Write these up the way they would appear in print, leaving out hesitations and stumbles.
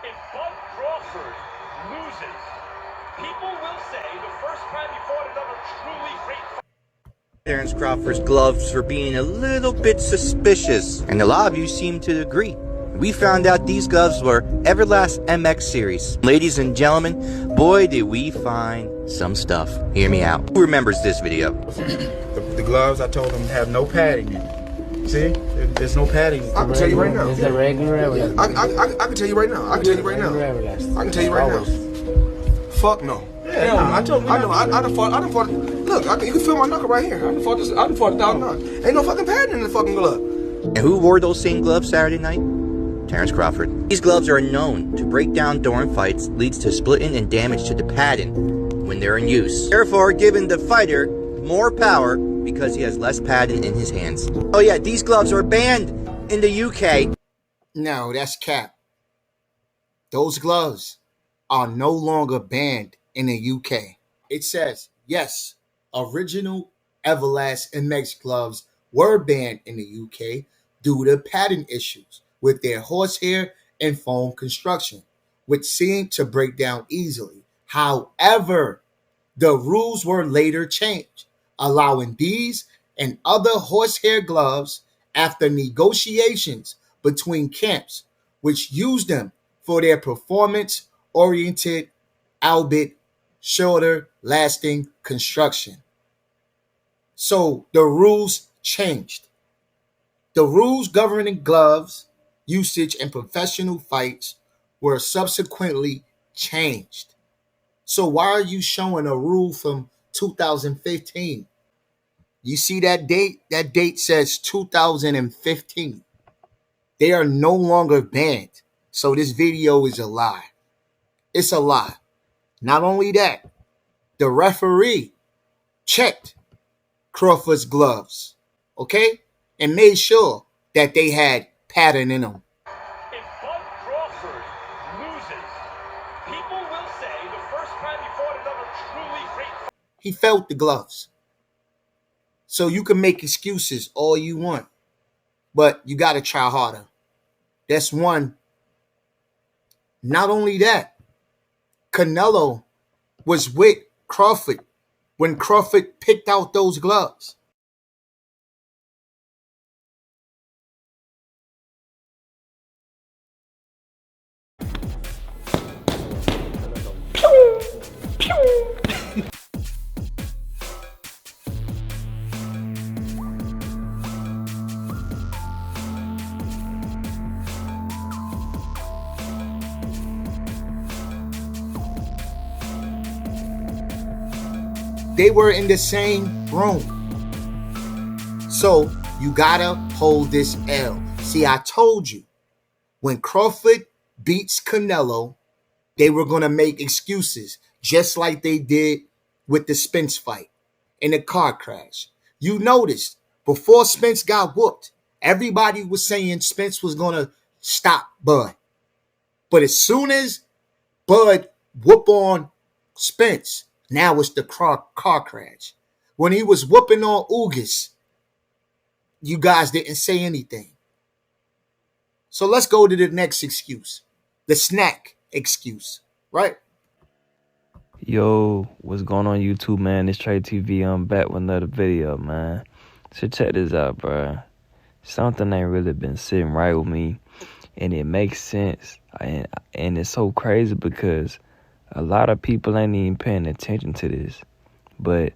If Bud Crawford loses, people will say the first time he fought another truly great fighter. Terence Crawford's gloves for being a little bit suspicious, and a lot of you seem to agree. We found out these gloves were Everlast MX series. Ladies and gentlemen, boy did we find some stuff. Hear me out. Who remembers this video? The gloves, I told them, have no padding in it. See? There's no padding. I can tell you right now. It's a regular Everlast. I can tell you right now. I can tell you right now. I can tell you right now. Fuck no. Yeah, no, I told them. I know. I done fought. Look, you can feel my knuckle right here. I done fought $1,000. Ain't no fucking padding in the fucking glove. And who wore those same gloves Saturday night? Terence Crawford. These gloves are known to break down during fights, leads to splitting and damage to the padding when they're in use. Therefore, giving the fighter more power because he has less padding in his hands. Oh yeah, these gloves are banned in the UK. No, that's cap. Those gloves are no longer banned in the UK. It says, yes, original Everlast MX gloves were banned in the UK due to padding issues with their horsehair and foam construction, which seemed to break down easily. However, the rules were later changed, allowing these and other horsehair gloves after negotiations between camps, which used them for their performance-oriented, albeit shorter-lasting construction. So the rules changed. The rules governing gloves usage in professional fights were subsequently changed. So why are you showing a rule from 2015? You see that date? That date says 2015. They are no longer banned. So this video is a lie. It's a lie. Not only that, the referee checked Crawford's gloves, okay? And made sure that they had pattern in them. If Bud Crawford loses, people will say the first time he fought another truly great fighter. He felt the gloves. So you can make excuses all you want, but you got to try harder. That's one. Not only that, Canelo was with Crawford when Crawford picked out those gloves. They were in the same room. So you gotta hold this L. See, I told you, when Crawford beats Canelo, they were gonna make excuses, just like they did with the Spence fight in the car crash. You noticed, before Spence got whooped, everybody was saying Spence was gonna stop Bud. But as soon as Bud whoop on Spence, now it's the car crash. When he was whooping on Ugas, you guys didn't say anything. So let's go to the next excuse. The snack excuse, right? Yo, what's going on YouTube, man? It's Trey TV. I'm back with another video, man. So check this out, bro. Something ain't really been sitting right with me, and it makes sense. And it's so crazy because a lot of people ain't even paying attention to this. But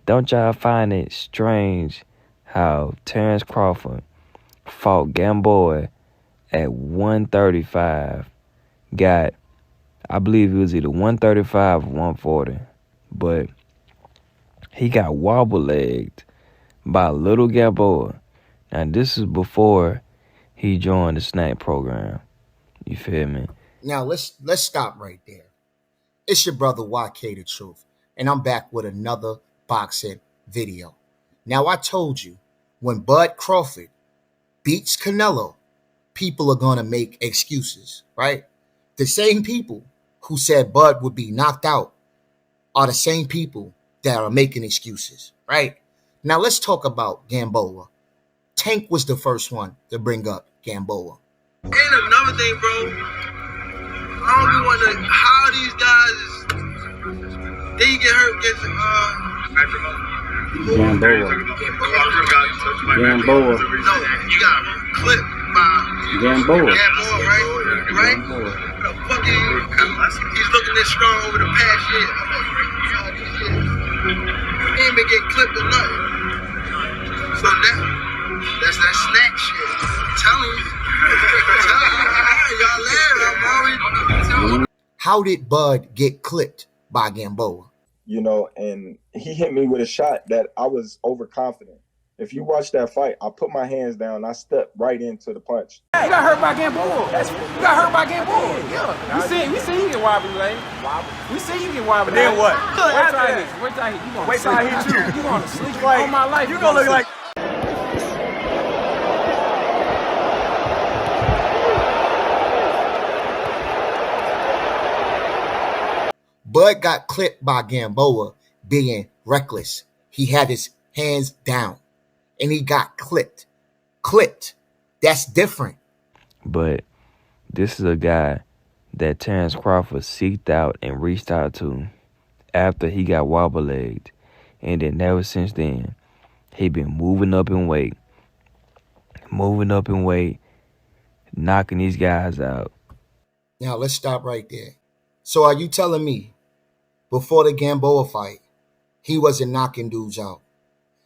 don't y'all find it strange how Terence Crawford fought Gamboa at 135, got, I believe it was either 135 or 140, but he got wobble-legged by little Gamboa. Now, this is before he joined the Snack program. You feel me? Now, let's stop right there. It's your brother YK The Truth, and I'm back with another boxing video. Now, I told you, when Bud Crawford beats Canelo, people are going to make excuses, right? The same people who said Bud would be knocked out are the same people that are making excuses, right? Now, let's talk about Gamboa. Tank was the first one to bring up Gamboa. And another thing, bro, wonder how these guys they get hurt against Gamboa. Gamboa. No, you got clipped by Gamboa. Gamboa, right? Right? Gamboa. The fucking he's looking this strong over the past year. He ain't been getting clipped or nothing. So that's that snack shit. I'm telling you. Y'all laugh, How did Bud get clipped by Gamboa? You know, and he hit me with a shot that I was overconfident. If you watch that fight, I put my hands down, I stepped right into the punch. You got hurt by Gamboa. You got hurt by Gamboa. Yeah. We see you get wobbly, Lane. We see you get wobbly. Then what? Wait till I hit you. Wait till I hit you. You gonna sleep all my life. You gonna look like. Bud got clipped by Gamboa being reckless. He had his hands down and he got clipped. Clipped. That's different. But this is a guy that Terrence Crawford seeked out and reached out to after he got wobble-legged. And then ever since then, he been moving up in weight, knocking these guys out. Now let's stop right there. So are you telling me before the Gamboa fight, he wasn't knocking dudes out?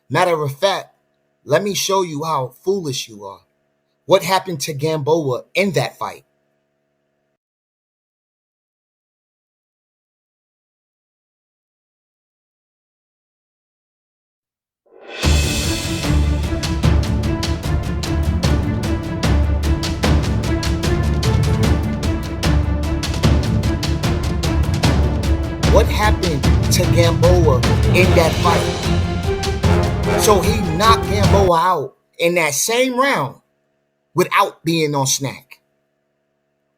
Matter of fact, let me show you how foolish you are. What happened to Gamboa in that fight? What happened to Gamboa in that fight? So he knocked Gamboa out in that same round without being on Snack.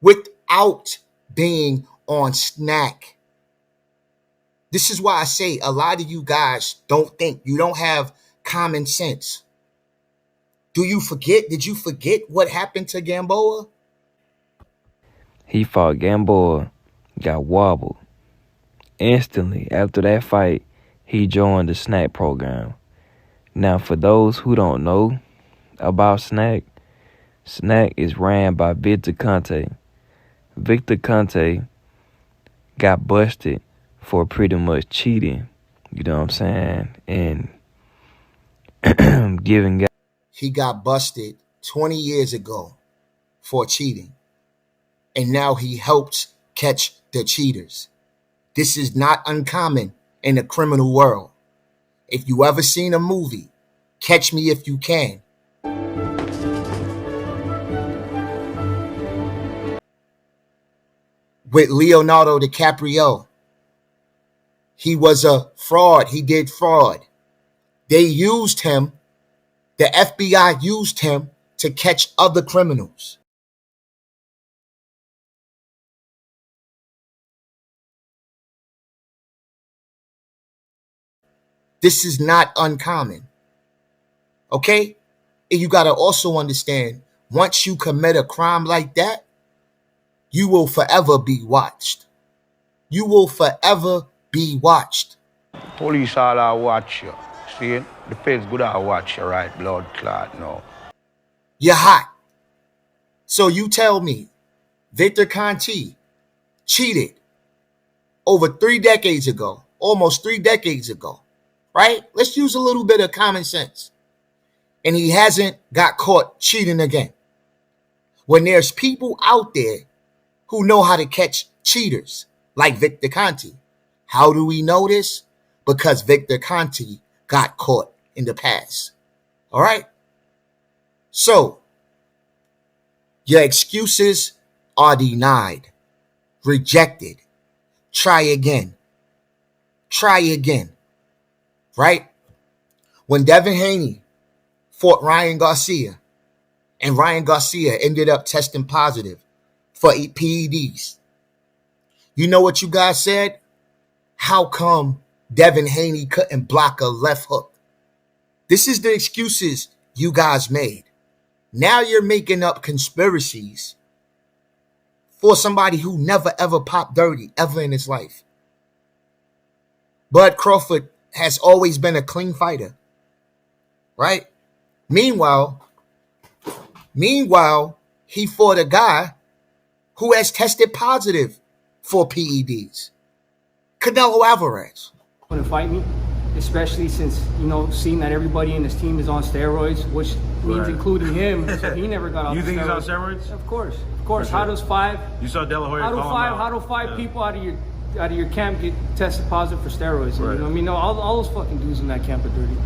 Without being on Snack. This is why I say a lot of you guys don't think. You don't have common sense. Do you forget? Did you forget what happened to Gamboa? He fought Gamboa, got wobbled. Instantly after that fight, he joined the Snack program. Now, for those who don't know about Snack, Snack is ran by Victor Conte. Victor Conte got busted for pretty much cheating, you know what I'm saying, and giving guys. He got busted 20 years ago for cheating. And now he helps catch the cheaters. This is not uncommon in the criminal world. If you ever seen a movie, Catch Me If You Can, with Leonardo DiCaprio, he was a fraud. He did fraud. They used him, the FBI used him to catch other criminals. This is not uncommon. Okay? And you got to also understand, once you commit a crime like that, you will forever be watched. You will forever be watched. Police all are watch you. See, the feds good at watch you, right? Blood clot, no. You're hot. So you tell me, Victor Conte cheated over 3 decades ago, almost 3 decades ago, right? Let's use a little bit of common sense. And he hasn't got caught cheating again. When there's people out there who know how to catch cheaters, like Victor Conte. How do we know this? Because Victor Conte got caught in the past. All right? So, your excuses are denied, rejected. Try again. Try again. Right? When Devin Haney fought Ryan Garcia, and Ryan Garcia ended up testing positive for PEDs. You know what you guys said? How come Devin Haney couldn't block a left hook? This is the excuses you guys made. Now you're making up conspiracies for somebody who never ever popped dirty ever in his life. Bud Crawford has always been a clean fighter, right? Meanwhile, he fought a guy who has tested positive for PEDs. Canelo Alvarez. Want to fight me, especially since, you know, seeing that everybody in his team is on steroids, which means including him, so he never got off. You think steroids. he's on steroids? Of course. Sure. How does You saw De La Hoya how do five people out of your camp get tested positive for steroids? Right. You know what I mean? No, all those fucking dudes in that camp are dirty.